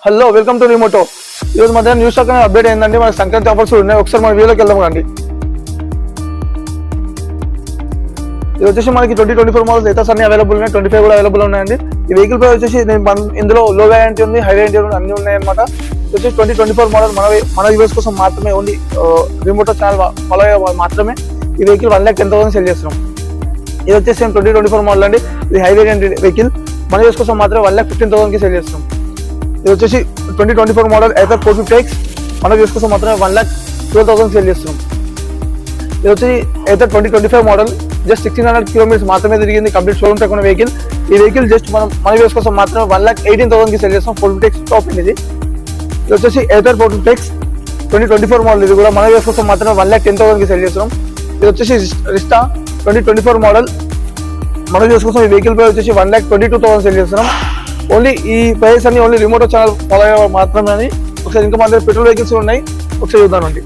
Hello welcome to రిమోటో. ఈరోజు మధ్యాహ్నం news stock update అయిందండి. మన సంక్రాంతి ఆఫర్స్ ఉన్నాయి. ఒకసారి మన వీడియోలోకి వెళ్దాం అండి. ఇది వచ్చేసి మనకి 2024 మోడల్స్ ఎథర్స్ అన్ని అవైలబుల్ ఉన్నాయి. 25 కూడా అవైలబుల్ ఉన్నాయండి. ఈ వెహికల్ ప్రైస్ వచ్చేసి ఇందులో లో వ్యారంటీ ఉంది, హై వ్యారంటీ ఉంది, అన్ని ఉన్నాయి అనమాట. ఇది వచ్చేసి 2024 మోడల్ మన యూఎస్ కోసం మాత్రమే, ఓన్లీ రిమోటో ఛానల్ ఫాలో అయ్యే మాత్రమే ఈ వెహికల్ 1,10,000 సెల్ చేస్తున్నాం. ఇది వచ్చేసి 2024 మోడల్ అండి. ఇది హై వేరియంట్ వెహికల్. మన యూఎస్ కోసం మాత్రమే 1,15,000 సెల్ చేస్తున్నాం. ఇది వచ్చేసి 2024 మోడల్ ఎథర్ 450X. మన యూఎస్ కోసం మాత్రమే 1,12,000 సెల్ చేస్తున్నాం. ఇది వచ్చి ఎథర్ 2025 మోడల్ జస్ట్ 1,600 కిలోమీటర్స్ మాత్రమే తిరిగింది. కంప్లీట్ షోరూమ్ టెక్ ఉన్న వెహికల్. ఈ వెహికల్ జస్ట్ మన యూఎస్ కోసం మాత్రమే 1,18,000 సెల్ చేస్తాం. 450X టాప్ ఇది. ఇది వచ్చేసి ఎథర్ 450X 2024 మోడల్. ఇది కూడా మన యూఎస్ కోసం మాత్రమే 1,10,000 సెల్ చేస్తున్నాం. ఇది వచ్చేసి రిస్టా 2024 మోడల్. మన యూఎస్ కోసం ఈ వెహికల్ ప్రైస్ వచ్చేసి 1,22,000 సెల్ చేస్తున్నాం. ఓన్లీ ఈ ప్రైస్ అన్ని ఓన్లీ రిమోటో ఛానల్ ఫాలో అయ్యే మాత్రమే అని. ఒకసారి ఇంకా మన దగ్గర పెట్రోల్ వెహికల్స్ ఉన్నాయి, ఒకసారి చూద్దామండి.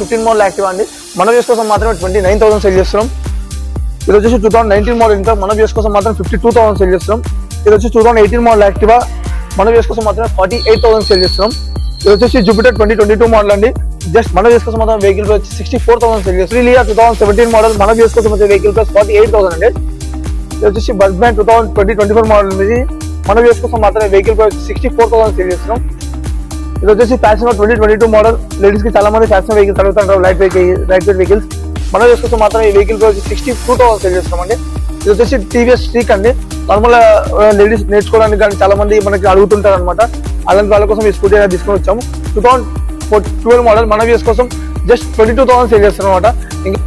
15 మోడల్ యాక్టివా అండి. మన యూఎస్ కోసం మాత్రమే 29,000 సెల్ చేస్తున్నాం. ఇది వచ్చేసి 2019 మోడల్. ఇంకా మన యూఎస్ కోసం మాత్రం 52,000 సెల్ చేస్తున్నాం. ఇది వచ్చి 2018 మోడల్ యాక్టివా. మన యూఎస్ కోసం మాత్రమే 48,000 సెల్ చేస్తున్నాం. ఇది వచ్చేసి జూపిటర్ 2022 మోడల్ అండి. జస్ట్ మన యూఎస్ కోసం మాత్రం వెహికల్ ప్రైస్ 64,000 సెల్ చేస్తున్నాం. లియా 2017 మోడల్. మన యూఎస్ కోసం వచ్చే వెహికల్ ప్రైస్ 48,000 అండి. ఇది వచ్చేసి బస్బ్యాన్ 2024 మోడల్. ఇది మన యూఎస్ కోసం మాత్రమే వెహికల్ ప్రైస్ 64,000 సేల్ చేస్తున్నాం. ఇది వచ్చేసి ఫ్యాషన్ 2022 మోడల్. లేడీస్ కి చాలా మంది ఫ్యాషన్ వెహికల్స్ అడుగుతుంటారు, లైట్ వెయిట్ వెహికల్స్. మన యూఎస్ కోసం మాత్రమే ఈ వెహికల్ ప్రైస్ 62,000 సేల్ చేస్తున్నామండి. ఇది వచ్చేసి టీవీఎస్ స్ట్రీక్ అండి. నార్మల్ లేడీస్ నేర్చుకోవడానికి కానీ చాలా మంది మనకి అడుగుతుంటారు అనమాట. అలాంటి వాళ్ళ కోసం ఈ స్కూటీ అనేది తీసుకొని వచ్చాము. 2012 మోడల్. మన యూఎస్ కోసం జస్ట్ 22,000 సేల్ చేస్తున్నాం అనమాట. ఇంకా